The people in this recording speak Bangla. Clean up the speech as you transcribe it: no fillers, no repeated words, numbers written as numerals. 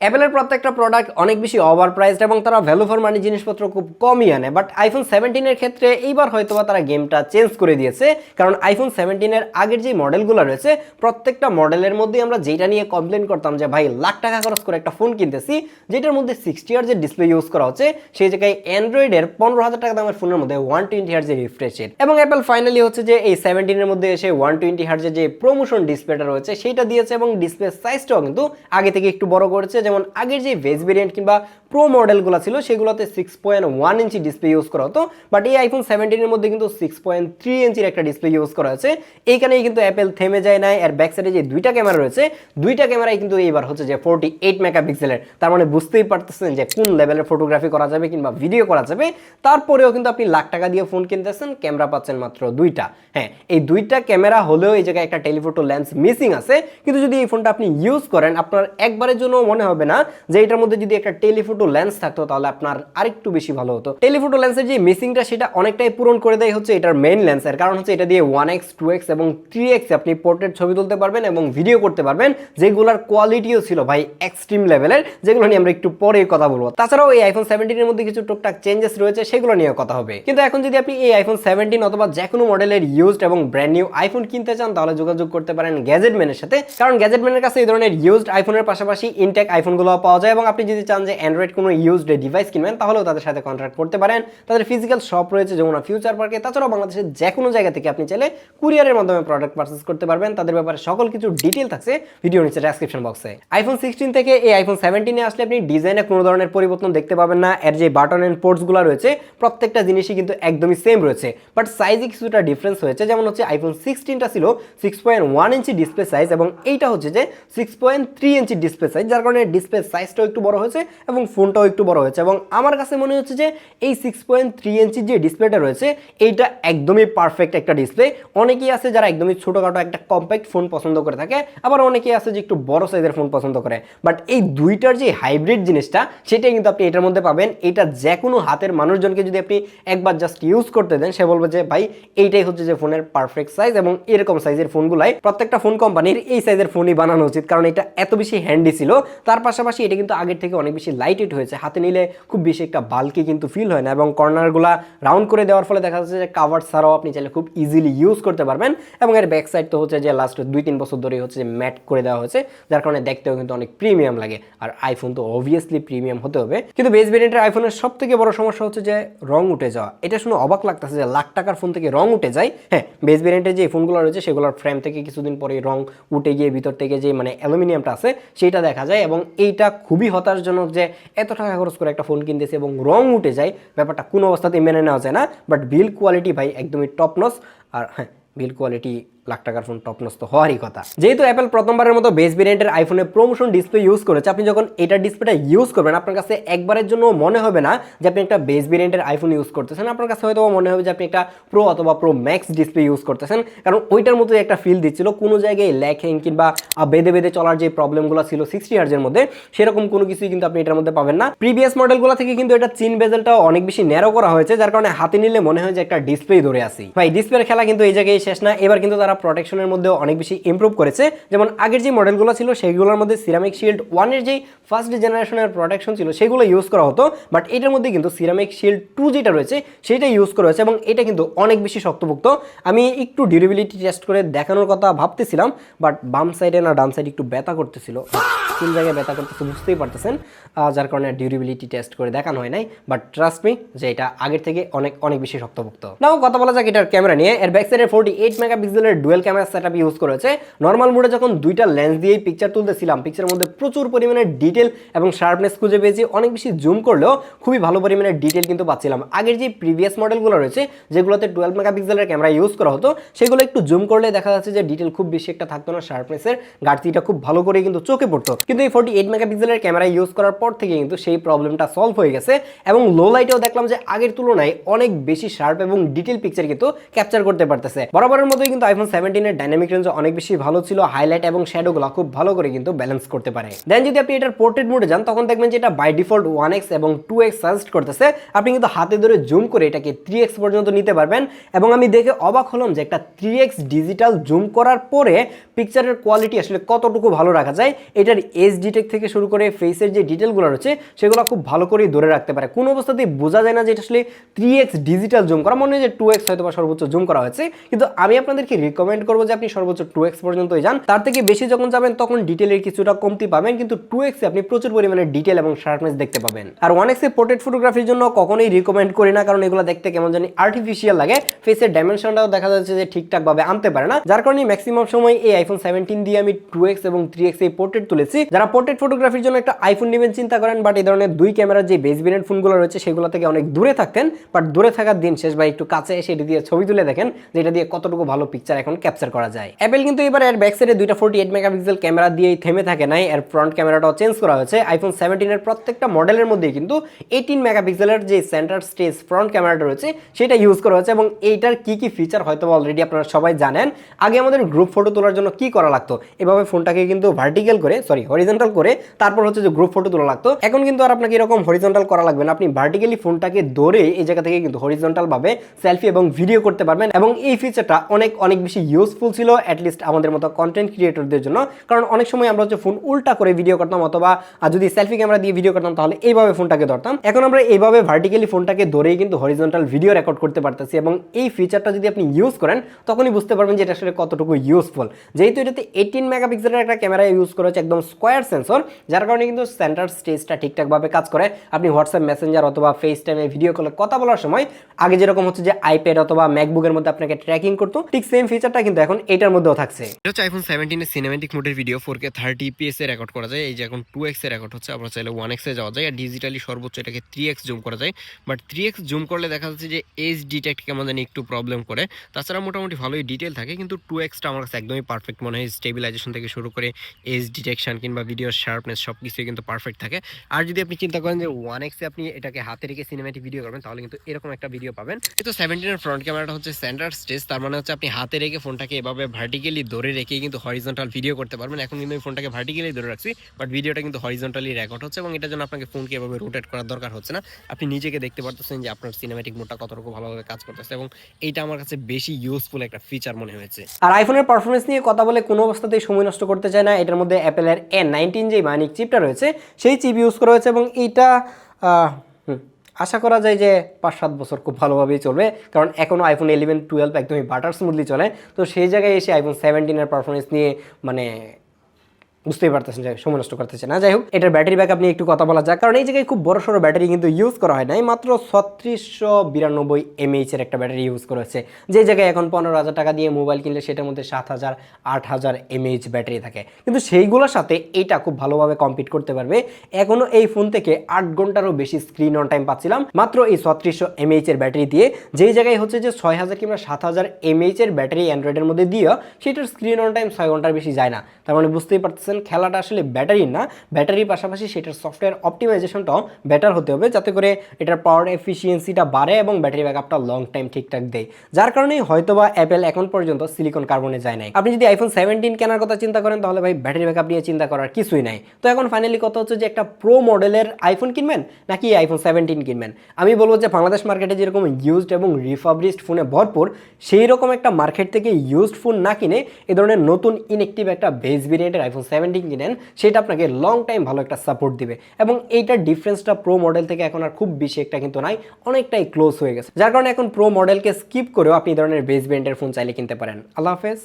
অ্যাপেলের প্রত্যেকটা প্রোডাক্ট অনেক বেশি ওভার প্রাইসড এবং তারা ভ্যালু ফর মানি জিনিসপত্র খুব কমই আনে, বাট আইফোন 17 এর ক্ষেত্রে এইবার হয়তোবা তারা গেমটা চেঞ্জ করে দিয়েছে। কারণ আইফোন 17 এর আগের যে মডেলগুলো রয়েছে প্রত্যেকটা মডেলের মধ্যে আমরা যেটা নিয়ে কমপ্লেন করতাম যে ভাই লাখ টাকা খরচ করে একটা ফোন কিনতেছি যেটার মধ্যে 60 হার্জ এর ডিসপ্লে ইউজ করা হচ্ছে, সেই জায়গায় অ্যান্ড্রয়েডের 15,000 টাকা দামের ফোনের মধ্যে 120 হার্জ এর রিফ্রেশ রেট। এবং অ্যাপল ফাইনালি হচ্ছে যে এই 17 এর মধ্যে এসে 120 হার্জ এর যে প্রমোশন ডিসপ্লেটা রয়েছে সেটা দিয়েছে এবং ডিসপ্লে সাইজটাও কিন্তু আগে থেকে একটু বড় করেছে। যেমন আগের যে বেস ভেরিয়েন্ট কিংবা প্রো মডেলগুলো ছিল সেগুলোতে 6.1 ইঞ্চি ডিসপ্লে ইউজ করা হতো, বাট এই আইফোন 17 এর মধ্যে কিন্তু 6.3 ইঞ্চির একটা ডিসপ্লে ইউজ করা হয়েছে। এইখানেই কিন্তু অ্যাপেল থেমে যায় না। এর ব্যাক সাইডে যে দুইটা ক্যামেরা রয়েছে দুইটা ক্যামেরাই কিন্তু এইবার হচ্ছে যে 48 মেগাপিক্সেলের। তার মানে বুঝতেই পারতেছেন যে কোন লেভেলের ফটোগ্রাফি করা যাবে কিংবা ভিডিও করা যাবে। তারপরেও কিন্তু আপনি লাখ টাকা দিয়ে ফোন কিনতেছেন, ক্যামেরা পাচ্ছেন মাত্র দুইটা। হ্যাঁ, এই দুইটা ক্যামেরা হলেও এই জায়গায় একটা টেলিফোটো লেন্স মিসিং আছে, কিন্তু যদি এই ফোনটা আপনি ইউজ করেন আপনার একবারের জন্য মনে হবে না যে এটার মধ্যে যদি একটা টেলিফোটো লেন্স থাকতো তাহলে আপনার আরেকটু বেশি ভালো হতো। টেলিফোটো লেন্সের যে মিসিংটা সেটা অনেকটাই পূরণ করে দেয় হচ্ছে এটার মেইন লেন্সের, কারণ হচ্ছে এটা দিয়ে 1x 2x এবং 3x আপনি পোর্ট্রেট ছবি তুলতে পারবেন এবং ভিডিও করতে পারবেন, যেগুলোর কোয়ালিটিও ছিল ভাই এক্সট্রিম লেভেলের, যেগুলো নিয়ে আমরা একটু পরে কথা বলবো। তাছাড়াও এই আইফোন 17 এর মধ্যে কিছু টুকটাক চেঞ্জেস রয়েছে সেগুলো নিয়ে কথা হবে। কিন্তু এখন যদি আপনি এই আইফোন 17 অথবা যে কোনো মডেলের ইউজড এবং ব্র্যান্ড নিউ আইফোন কিনতে চান তাহলে যোগাযোগ করতে পারেন গ্যাজেটম্যানের সাথে, কারণ গ্যাজেটম্যানের কাছে এই ধরনের ইউজড আইফোনের পাশাপাশি ইনটেক আইফোনগুলো পাওয়া যায়। এবং আপনি যদি চান যে অ্যান্ড্রয়েড কোনো ইউজড ডিভাইস কিনবেন তাহলেও তাদের সাথে কন্ট্রাক্ট করতে পারেন। তাদের ফিজিক্যাল শপ রয়েছে যেমন ফিউচার পার্কে। তাছাড়াও বাংলাদেশের যে কোনো জায়গা থেকে আপনি চাইলে কুরিয়ারের মাধ্যমে প্রোডাক্ট পারচেস করতে পারবেন। তাদের ব্যাপারে সকল কিছু ডিটেল থাকছে ভিডিও নিচে ডেসক্রিপশন বক্সে। আইফোন 16 থেকে এই আইফোন 17 এ আসলে আপনি ডিজাইনে কোনো ধরনের পরিবর্তন দেখতে পাবেন না। এর যে বাটন এন্ড পোর্টসগুলো রয়েছে প্রত্যেকটা জিনিসই কিন্তু একদমই সেম রয়েছে, বাট সাইজে কিছুটা ডিফারেন্স হয়েছে। যেমন হচ্ছে আইফোন 16টা ছিল 6.1 ইঞ্চি ডিসপ্লে সাইজ এবং এইটা হচ্ছে যে 6.3 ইঞ্চি ডিসপ্লে সাইজ, যার কারণে ডিসপ্লে সাইজটাও একটু বড় হয়েছে এবং ফোনটাও একটু বড় হয়েছে। এবং আমার কাছে মনে হচ্ছে যে এই 6.3 ইঞ্চির যে ডিসপ্লেটা রয়েছে এইটা একদমই পারফেক্ট একটা ডিসপ্লে। অনেকেই আছে যারা একদমই ছোটোখাটো একটা কম্প্যাক্ট ফোন পছন্দ করে থাকে, আবার অনেকেই আছে যে একটু বড় সাইজের ফোন পছন্দ করে, বাট এই দুইটার যে হাইব্রিড জিনিসটা সেটাই কিন্তু আপনি এটার মধ্যে পাবেন। এটা যে কোনো হাতের মানুষজনকে যদি আপনি একবার জাস্ট ইউজ করতে দেন সে বলবে যে ভাই এইটাই হচ্ছে যে ফোনের পারফেক্ট সাইজ। এবং এরকম সাইজের ফোনগুলাই প্রত্যেকটা ফোন কোম্পানির এই সাইজের ফোনই বানানো উচিত, কারণ এটা এত বেশি হ্যান্ডি ছিল। তার পাশাপাশি এটা কিন্তু আগের থেকে অনেক বেশি লাইট ওয়েট হয়েছে, হাতে নিলে খুব বেশি একটা বাল্কি কিন্তু ফিল হয় না। এবং কর্নারগুলা রাউন্ড করে দেওয়ার ফলে দেখা যাচ্ছে যে কাভার ছাড়াও আপনি চাইলে খুব ইজিলি ইউজ করতে পারবেন। এবং এর ব্যাক সাইড তো হচ্ছে যে লাস্ট 2-3 বছর ধরেই হচ্ছে যে ম্যাট করে দেওয়া হয়েছে, যার কারণে দেখতেও কিন্তু অনেক প্রিমিয়াম লাগে। আর আইফোন তো অবভিয়াসলি প্রিমিয়াম হতে হবে, কিন্তু বেস ভেরিয়েন্টের আইফোনের সব থেকে বড় সমস্যা হচ্ছে যে রং উঠে যাওয়া। এটা শুনে অবাক লাগতেছে যে লাখ টাকার ফোন থেকে রং উঠে যায়। হ্যাঁ, বেস ভেরিয়েন্টের যে ফোনগুলো রয়েছে সেগুলোর ফ্রেম থেকে কিছুদিন পরে রং উঠে গিয়ে ভিতর থেকে যে মানে অ্যালুমিনিয়ামটা আছে সেটা দেখা যায়। এবং এইটা খুবই হতাশজনক যে এত টাকা খরচ করে একটা ফোন কিনতেছে এবং রং উঠে যায়, ব্যাপারটা কোনো অবস্থাতেই মেনে নেওয়া যায় না। বাট বিল্ড কোয়ালিটি ভাই একদমই টপ নচ। আর হ্যাঁ, বিল্ড কোয়ালিটি লাখ টাকার ফোন টপ নচ তো হওয়ারই কথা। যেহেতু অ্যাপল প্রথমবারের মতো বেস ভেরিয়েন্টের আইফোনে প্রমোশন ডিসপ্লে ইউজ করেছে, আপনি যখন এটার ডিসপ্লেটা ইউজ করবেন আপনার কাছে একবারের জন্য মনে হবে না যে আপনি একটা বেস ভেরিয়েন্টের আইফোন ইউজ করতেছেন। আপনার কাছে হয়তো মনে হবে যে আপনি একটা প্রো অথবা প্রো ম্যাক্স ডিসপ্লে ইউজ করতেছেন, কারণ ওইটার মতো একটা ফিল দিচ্ছিল। কোনো জায়গায় ল্যাকিং কিংবা বেঁধে বেঁধে চলার যে প্রবলেমগুলো ছিল 60 হার্জের মধ্যে সেরকম কোনো কিছুই কিন্তু আপনি এটার মধ্যে পাবেন না। প্রিভিয়াস মডেলগুলো থেকে কিন্তু এটা চিন বেজেলটাও অনেক বেশি ন্যারো করা হয়েছে, যার কারণে হাতে নিলে মনে হয় যে একটা ডিসপ্লে ধরে আসি। ভাই ডিসপ্লের খেলা কিন্তু এই জায়গায় শেষ না। এবার কিন্তু তারা প্রোটেকশনের মধ্যে অনেক বেশি ইমপ্রুভ করেছে। যেমন আগের যে মডেলগুলো ছিল সেগুলোর মধ্যে সিরামিক শিল্ড 1 এর যে ফার্স্ট জেনারেশনের প্রোটেকশন ছিল সেগুলো ইউজ করা হতো, বাট এটার মধ্যে কিন্তু সিরামিক শিল্ড 2 যেটা রয়েছে সেটা ইউজ করা হয়েছে এবং এটা কিন্তু অনেক বেশি শক্তপোক্ত। আমি একটু ডিউরেবিলিটি টেস্ট করে দেখানোর কথা ভাবতেছিলাম, বাট বাম সাইডে না ডান সাইডে একটু ব্যথা করতেছিল, কোন জায়গায় ব্যথা করতেছে বুঝতেই পারতেছেন, যার কারণে ডিউরেবিলিটি টেস্ট করে দেখানো হয় নাই। বাট ট্রাস্ট মি যে এটা আগের থেকে অনেক অনেক বেশি শক্তপোক্ত। নাও কথা বলা যাক এটার ক্যামেরা নিয়ে। এর ব্যাক সাইডে 48 মেগাপিক্সেলের ডুয়েল ক্যামেরা সেটআপ ইউজ করেছে। নর্মাল মোডে যখন দুইটা লেন্স দিয়েই পিকচার তুলতেছিলাম পিকচারের মধ্যে প্রচুর পরিমাণে ডিটেল এবং শার্পনেস খুঁজে পেয়েছি। অনেক বেশি জুম করলেও খুবই ভালো পরিমাণে ডিটেল কিন্তু পাচ্ছিলাম। আগের যে প্রিভিয়াস মডেলগুলো রয়েছে যেগুলোতে 12 মেগাপিক্সেলের ক্যামেরা ইউজ করা হতো সেগুলো একটু জুম করলে দেখা যাচ্ছে যে ডিটেল খুব বেশি একটা থাকতো না, শার্পনেসের ঘাটতিটা খুব ভালো করে কিন্তু চোখে পড়তো। কিন্তু এই 48 মেগাপিক্সেলের ক্যামেরা ইউজ করার পর থেকে কিন্তু সেই প্রবলেমটা সলভ হয়ে গেছে এবং লো লাইটেও দেখলাম যে আগের তুলনায় অনেক বেশি শার্প এবং ডিটেল পিকচার কিন্তু ক্যাপচার করতে পারতেছে। বরাবরের মতোই কিন্তু আইফোন 17 এর ডাইনামিক রেঞ্জ অনেক বেশি ভালো ছিল, হাইলাইট এবং শ্যাডোগুলো খুব ভালো করে কিন্তু ব্যালেন্স করতে পারে। দেন যদি আপনি এটার পোর্ট্রেট মোডে যান তখন দেখবেন যে এটা বাই ডিফল্ট 1x এবং 2x সাজেস্ট করতেছে। আপনি কিন্তু হাতে ধরে জুম করে এটাকে 3x পর্যন্ত নিতে পারবেন এবং আমি দেখে অবাক হলাম যে একটা 3x ডিজিটাল জুম করার পরে পিকচারের কোয়ালিটি আসলে কতটুকু ভালো রাখা যায়। এটার এজ ডিটেক্ট থেকে শুরু করে ফেসের যে ডিটেলগুলো রয়েছে সেগুলো খুব ভালো করেই ধরে রাখতে পারে। কোনো অবস্থাতেই বোঝা যায় না যে এটা আসলে 3x ডিজিটাল জুম করা, মনে হয় যে 2x হয়তো বা সর্বোচ্চ জুম করা হয়েছে, কিন্তু আমি আপনাদেরকে রিকমেন্ড করবো যে আপনি সর্বোচ্চ 2x পর্যন্তই যান। তার থেকে বেশি যখন যাবেন তখন ডিটেলের কিছুটা কমতি পাবেন, কিন্তু 2x এ আপনি প্রচুর পরিমাণে ডিটেল এবং শার্পনেস দেখতে পাবেন। আর 1x এ পোর্ট্রেট ফটোগ্রাফির জন্য কখনোই রিকমেন্ড করি না, কারণ এগুলো দেখতে কেমন জানি আর্টিফিশিয়াল লাগে, ফেসের ডাইমেনশনটাও দেখা যাচ্ছে যে ঠিকঠাক ভাবে আনতে পারে না, যার কারণে ম্যাক্সিমাম সময় এই আইফোন 17 দিয়ে আমি 2x এবং 3x এই পোর্ট্রেট তুলেছি। যারা পোর্ট্রেট ফটোগ্রাফির জন্য একটা আইফোন নেবেন চিন্তা করেন, বাট এই ধরনের দুই ক্যামেরার যে বেস ভেরিয়েন্ট ফোনগুলো রয়েছে সেগুলো থেকে অনেক দূরে থাকতেন, বাট দূরে থাকার দিন শেষ, বা একটু কাছে এসে এটি দিয়ে ছবি তুলে দেখেন যে এটা দিয়ে কতটুকু ভালো পিকচার এখন ক্যাপচার করা যায়। অ্যাপেল কিন্তু এবার এর ব্যাক সাইডে দুইটা 48 মেগাপিক্সেল ক্যামেরা দিয়েই থেমে থাকে নাই, এর ফ্রন্ট ক্যামেরাটাও চেঞ্জ করা হয়েছে। আইফোন 17 এর প্রত্যেকটা মডেলের মধ্যেই কিন্তু 18 মেগাপিক্সেলের যে সেন্টার স্টেজ ফ্রন্ট ক্যামেরাটা রয়েছে সেটা ইউজ করা হয়েছে এবং এইটার কি কি ফিচার হয়তো অলরেডি আপনারা সবাই জানেন। আগে আমাদের গ্রুপ ফটো তোলার জন্য কি করা লাগতো, এভাবে ফোনটাকে কিন্তু ভার্টিক্যাল করে হরিজন্টাল করে তারপর হচ্ছে যে গ্রুপ ফটো তোলা লাগতো। এখন কিন্তু আর আপনাকে এরকম হরিজন্টাল করা লাগবে না, আপনি ভার্টিক্যালি ফোনটাকে ধরে এই জায়গা থেকে কিন্তু হরিজন্টাল ভাবে সেলফি এবং ভিডিও করতে পারবেন এবং এই ফিচারটা অনেক বেশি ইউজফুল ছিল অ্যাটলিস্ট আমাদের মতো কন্টেন্ট ক্রিয়েটরদের জন্য, কারণ অনেক সময় আমরা হচ্ছে ফোন উল্টা করে ভিডিও করতাম অথবা যদি সেলফি ক্যামেরা দিয়ে ভিডিও করতাম তাহলে এইভাবে ফোনটাকে ধরতাম। এখন আমরা এইভাবে ভার্টিক্যালি ফোনটাকে ধরেই কিন্তু হরিজন্টাল ভিডিও রেকর্ড করতে পারতেছি এবং এই ফিচারটা যদি আপনি ইউজ করেন তখনই বুঝতে পারবেন যে এটা আসলে কতটুকু ইউজফুল। যেহেতু এটাতে 18 মেগাপিক্সেলের একটা ক্যামেরা ইউজ করা হচ্ছে, একদম স্কোয়ার সেন্সর, যার কারণে কিন্তু সেন্টার স্টেজটা ঠিকঠাকভাবে কাজ করে। আপনি হোয়াটসঅ্যাপ মেসেঞ্জার অথবা ফেস টাইমে ভিডিও কলে কথা বলার সময় আগে যেরকম হচ্ছে যে আইপ্যাড অথবা ম্যাকবুকের মধ্যে আপনাকে ট্র্যাকিং করতো, ঠিক সেম ফিচারটা কিন্তু এখন এটার মধ্যেও থাকছে। এটা হচ্ছে আইফোন 17 এর সিনেম্যাটিক মোডের ভিডিও 4K 30 fps এ রেকর্ড করা যায়। এই যে এখন 2x এ রেকর্ড হচ্ছে, আমরা চাইলে 1x এ যাওয়া যায়, আর ডিজিটালি সর্বোচ্চ এটাকে 3x জুম করা যায়। বাট 3x জুম করলে দেখা যাচ্ছে যে এজ ডিটেক্ট কেমন জানি একটু প্রবলেম করে, তাছাড়া মোটামুটি ভালোই ডিটেল থাকে, কিন্তু 2xটা আমার কাছে একদমই পারফেক্ট মনে হয়। স্টেবিলাইজেশন থেকে শুরু করে এজ ডিটেকশন কিংবা ভিডিও শার্পনেস সব কিছুই কিন্তু পারফেক্ট থাকে। আর যদি আপনি চিন্তা করেন যে 1x এ আপনি এটাকে হাতে রেখে সিনেম্যাটিক ভিডিও করবেন তাহলে কিন্তু এরকম একটা ভিডিও পাবেন। কিন্তু 17 এর ফ্রন্ট ক্যামেরাটা হচ্ছে সেন্টার স্টেজ, তার মানে হচ্ছে আপনি হাতে রেখে ফোনটাকে এভাবে ভার্টিক্যালি ধরে রেখেই কিন্তু হরিজন্টাল ভিডিও করতে পারবেন। এখন কিন্তু আমি ফোনটাকে ভার্টিক্যালি ধরে রাখছি, বাট ভিডিওটা কিন্তু হরিজন্টালি রেকর্ড হচ্ছে এবং এটার জন্য আপনাকে ফোনকে এভাবে রোটেট করার দরকার হচ্ছে না। আপনি নিজেকে দেখতে পারতেছেন যে আপনার সিনেম্যাটিক মোডটা কতটুকু ভালোভাবে কাজ করতেছে এবং এইটা আমার কাছে বেশি ইউজফুল একটা ফিচার মনে হয়েছে। আর আইফোনের পারফরমেন্স নিয়ে কথা বলে কোনো অবস্থাতেই সময় নষ্ট করতে চায় না। এটার মধ্যে অ্যাপেলের A19 যে বায়োনিক চিপটা রয়েছে সেই চিপ ইউজ করা হয়েছে এবং এইটা আশা করা যায় যে 5-7 বছর খুব ভালোভাবেই চলবে, কারণ এখনও আইফোন 11, 12 একদমই বাটার স্মুথলি চলে। তো সেই জায়গায় এসে আইফোন 17 এর পারফরমেন্স নিয়ে মানে বুঝতেই পারতেছেন যে সময় নষ্ট করতেছে না। যাই হোক, এটার ব্যাটারি ব্যাকআপ নিয়ে একটু কথা বলা যাক, কারণ এই জায়গায় খুব বড় সড়ো ব্যাটারি কিন্তু ইউজ করা হয় নাই, মাত্র 3692 mAh এর একটা ব্যাটারি ইউজ করা হচ্ছে। যে জায়গায় এখন 15,000 টাকা দিয়ে মোবাইল কিনলে সেটার মধ্যে 7,000, 8,000 mAh ব্যাটারি থাকে, কিন্তু সেইগুলোর সাথে এইটা খুব ভালোভাবে কম্পিট করতে পারবে। এখনও এই ফোন থেকে 8 ঘন্টারও বেশি স্ক্রিন অন টাইম পাচ্ছিলাম মাত্র এই 3600 mAh এর ব্যাটারি দিয়ে, যেই জায়গায় হচ্ছে যে 6000 কিংবা 7000 mAh এর ব্যাটারি অ্যান্ড্রয়েডের মধ্যে দিয়েও সেটার স্ক্রিন অন টাইম 6 ঘন্টার বেশি যায় না। তার মানে বুঝতেই পারতেছেন খেলাটা আসলে ব্যাটারি না, ব্যাটারির পাশাপাশি সেটার সফটওয়্যার অপটিমাইজেশনটাও বেটার হতে হবে, যাতে করে এটার পাওয়ার এফিসিয়েন্সিটা বাড়ে এবং ব্যাটারি ব্যাকআপটা লং টাইম ঠিকঠাক দেয়। যার কারণেই হয়তোবা অ্যাপেল এখন পর্যন্ত সিলিকন কার্বনে যায় নাই। আপনি যদি আইফোন 17 কেনার কথা চিন্তা করেন তাহলে ভাই ব্যাটারি ব্যাকআপ নিয়ে চিন্তা করার কিছুই নাই। তো এখন ফাইনালি কথা হচ্ছে যে একটা প্রো মডেলের আইফোন কিনবেন নাকি আইফোন 17 কিনবেন। আমি বলবো যে বাংলাদেশ মার্কেটে যেরকম ইউজড এবং রিফাবলিশড ফোনে ভরপুর, সেই রকম একটা মার্কেট থেকে ইউজড ফোন না কিনে এ ধরনের নতুন ইনএক্টিভ একটা বেস ভেরিয়েন্টের আইফোন 17 কিনেন, সেটা আপনাকে লং টাইম ভালো একটা সাপোর্ট দিবে এবং এইটার ডিফারেন্সটা প্রো মডেল থেকে এখন আর খুব বেশি একটা কিন্তু নাই, অনেকটাই ক্লোজ হয়ে গেছে। যার কারণে এখন প্রো মডেলকে স্কিপ করেও আপনি এই ধরনের বেস ভেরিয়েন্টের ফোন চাইলে কিনতে পারেন। আল্লাহ হাফেজ।